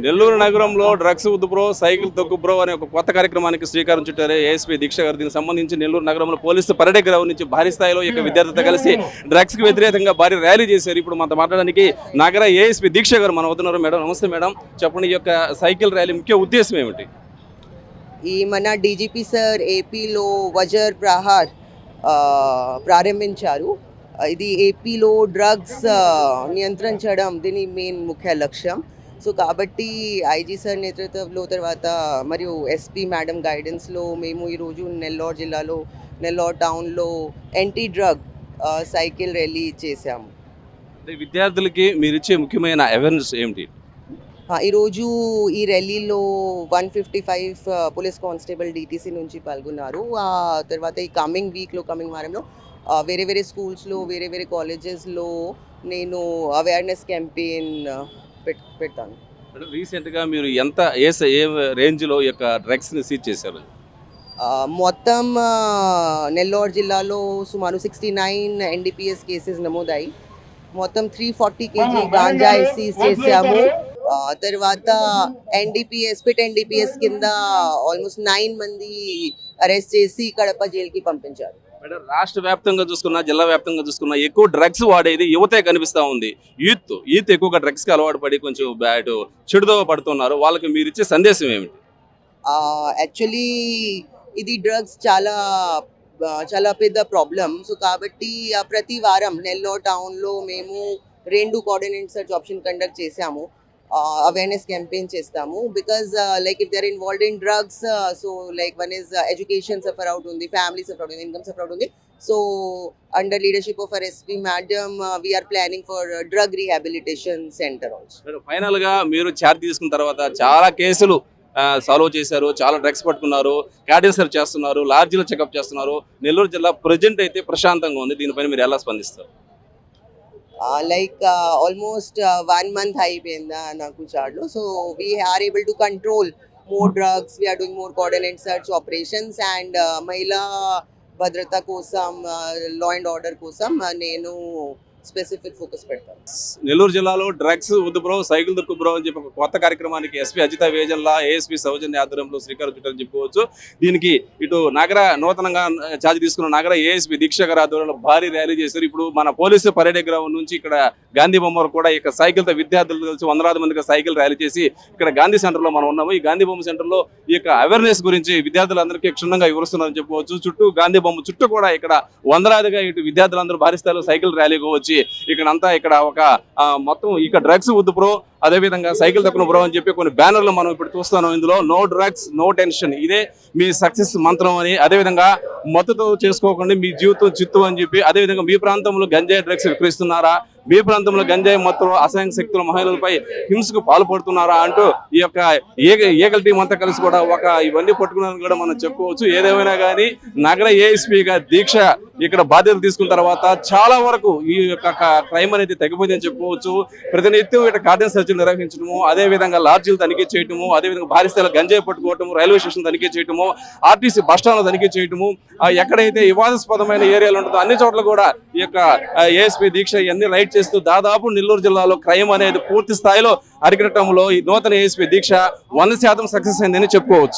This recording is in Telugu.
నెల్లూరు నగరంలో డ్రగ్స్ వద్దు బ్రో, సైకిల్ తొక్కు బ్రో అనే ఒక కొత్త కార్యక్రమానికి శ్రీకారం చుట్టారు ఏఎస్పీ దీక్ష గారు. దీనికి సంబంధించి నెల్లూరు నగరంలో పోలీసు పరేడ్ గ్రౌండ్ నుంచి భారీ స్థాయిలో ఈ విద్యార్థులతో కలిసి డ్రగ్స్ కి వ్యతిరేకంగా భారీ ర్యాలీ చేశారు. ఇప్పుడు మనతో మాట్లాడడానికి నగర ఏఎస్పీ దీక్ష గారు మన వస్తున్నారు. మేడం నమస్తే మేడం, చెప్పండి ఈ యొక్క సైకిల్ ర్యాలీ ముఖ్య ఉద్దేశం ఏమిటి? ఈ మన డీజీపీ సార్ ఏపీలో వజర్ ప్రహార్ ప్రారంభించారు. ఇది ఏపీలో డ్రగ్స్ నియంత్రించడం దీని మెయిన్ ముఖ్య లక్ష్యం. సో కాబట్టి ఐజీ సార్ నేతృత్వంలో తర్వాత మరియు ఎస్పీ మేడం గైడెన్స్లో మేము ఈరోజు నెల్లూరు జిల్లాలో నెల్లూరు టౌన్లో యాంటీ డ్రగ్ సైకిల్ ర్యాలీ చేశాము. విద్యార్థులకి మీరు ఇచ్చే ముఖ్యమైన అవేర్నెస్ ఏమిటి? ఈరోజు ఈ ర్యాలీలో 155 పోలీస్ కానిస్టేబుల్ డిటీసీ నుంచి పాల్గొన్నారు. తర్వాత ఈ కమింగ్ వారంలో వేరే వేరే స్కూల్స్లో వేరే కాలేజెస్లో నేను అవేర్నెస్ క్యాంపెయిన్ పెడతాను. రీసెంట్గా మీరు ఎంత ఏ రేంజ్లో ఈ యొక్క డ్రగ్స్ని సీజ్ చేశారు? మొత్తం నెల్లూరు జిల్లాలో సుమారు 69 NDPS కేసెస్ నమోదాయి. మొత్తం 340 kg గాంజా సీజ్ చేశాము. తర్వాత స్పిట్ ఎన్డీపీఎస్ కింద ఆల్మోస్ట్ 9 మంది అరెస్ట్ చేసి కడప జైలుకి పంపించారు. రాష్ట్ర వ్యాప్తంగా చూసుకున్నా, జిల్లా వ్యాప్తంగా చూసుకున్నా ఎక్కువ డ్రగ్స్ వాడేది యువతే కనిపిస్తూ ఉంది. యూత్ ఎక్కువగా డ్రగ్స్కి అలవాటు పడి కొంచెం చెడుదోవ పడుతున్నారు. వాళ్ళకి మీరు ఇచ్చే సందేశం ఏమిటి? యాక్చువల్లీ ఇది డ్రగ్స్ చాలా పెద్ద ప్రాబ్లం. సో కాబట్టి ప్రతి వారం నెల్లూరు టౌన్లో మేము 2 కోఆర్డినేట్ సర్చ్ ఆప్షన్ కండక్ట్ చేశాము. అవేర్నెస్ క్యాంపెయిన్ చేస్తాము. Because like if they are involved in drugs, so like one is education suffer out ఉంది, ఫ్యామిలీ సఫర్ అవుతుంది, ఇన్కమ్ సఫర్ అవుతుంది. So under leadership of our SP madam we're planning for drug rehabilitation centre also. Final గా మీరు ఛార్జ్ తీసుకున్న తర్వాత చాలా కేసులు సాల్వ్ చేశారు, చాలా డ్రగ్స్ పట్టుకున్నారు, క్యాడిల్ సర్చ్ చేస్తున్నారు, లార్జీలో చెకప్ చేస్తున్నారు. నెల్లూరు జిల్లా ప్రజెంట్ అయితే ప్రశాంతంగా ఉంది. దీనిపైన మీరు ఎలా స్పందిస్తారు? లైక్ ఆల్మోస్ట్ 1 month అయిపోయిందా నాకు చార్జ్లో. So we are able to control more drugs, we're doing more coordinate search operations and మహిళా భద్రత కోసం, లా అండ్ ఆర్డర్ కోసం నేను స్పెసిఫిక్ ఫోకస్ పెడతాను. నెల్లూరు జిల్లాలో డ్రగ్స్ వద్దు బ్రో, సైకిల్ దొక్కు బ్రో అని చెప్పి ఒక కొత్త కార్యక్రమానికి ఎస్పీ అజిత వేజన్లా, ఏఎస్పీ సౌజన్య ఆధ్వర్యంలో శ్రీకారం చుట్టారని చెప్పుకోవచ్చు. దీనికి ఇటు నూతనంగా ఛార్జ్ తీసుకున్న నగర ఏఎస్పీ దీక్ష గారి ఆధ్వర్యంలో భారీ ర్యాలీ చేశారు. ఇప్పుడు మన పోలీసు పరేడ్ గ్రౌండ్ నుంచి ఇక్కడ గాంధీ బొమ్మ కూడా ఇక సైకిల్తో విద్యార్థులు కలిసి 100 మందికి సైకిల్ ర్యాలీ చేసి ఇక్కడ గాంధీ సెంటర్లో మనం ఉన్నాము. ఈ గాంధీ బొమ్మ సెంటర్లో ఈ యొక్క అవేర్నెస్ గురించి విద్యార్థులందరికీ క్షుణ్ణంగా వివరిస్తున్నారని చెప్పుకోవచ్చు. చుట్టూ గాంధీ బొమ్మ చుట్టూ కూడా ఇక్కడ 100గా ఇటు విద్యార్థులందరూ భారీ స్థాయిలో సైకిల్ ర్యాలీగా వచ్చి ఇక్కడ ఒక మొత్తం ఇక డ్రగ్స్ వద్దు బ్రో, అదేవిధంగా సైకిల్ తక్కువ బ్రో అని చెప్పి కొన్ని బ్యానర్లు మనం ఇప్పుడు చూస్తాను. ఇందులో నో డ్రగ్స్ నో టెన్షన్, ఇదే మీ సక్సెస్ మంత్రం అని, అదేవిధంగా మత్తుతో చేసుకోకుండా మీ జీవితం చిత్తు అని చెప్పి, అదేవిధంగా మీ ప్రాంతంలో గంజాయి డ్రగ్స్ విక్రయిస్తున్నారా, మీ ప్రాంతంలో గంజాయి మత్తులు అసహాయ శక్తుల మహిళలపై హింసకు పాల్పడుతున్నారా అంటూ ఈ యొక్క ఏకల్ టీం అంతా కలిసి కూడా ఇవన్నీ పట్టుకున్నారని కూడా మనం చెప్పుకోవచ్చు. ఏదేమైనా కానీ నగర ఏఎస్పీగా దీక్ష ఇక్కడ బాధ్యత తీసుకున్న తర్వాత చాలా వరకు ఈ యొక్క క్రైమ్ అనేది తగ్గిపోయిందని చెప్పుకోవచ్చు. ప్రతినిత్యం ఇక్కడ కార్డన్ సర్చ్లు నిర్వహించడము, అదేవిధంగా లాడ్జీలు తనిఖీ చేయటము, అదేవిధంగా భారీ స్థాయిలో గంజాయి పట్టుకోవటము, రైల్వే స్టేషన్ తనిఖీ చేయటము, ఆర్టీసీ బస్టాండ్లు తనిఖీ చేయటము, ఎక్కడైతే వివాదాస్పదమైన ఏరియాలు ఉంటుందో అన్ని చోట్ల కూడా ఈ యొక్క ఏఎస్పీ దీక్ష ఇవన్నీ రైట్ చేస్తూ దాదాపు నెల్లూరు జిల్లాలో క్రైమ్ అనేది పూర్తి స్థాయిలో అరికట్టడంలో ఈ నూతన ఏఎస్పీ దీక్ష 100% సక్సెస్ అయిందని చెప్పుకోవచ్చు.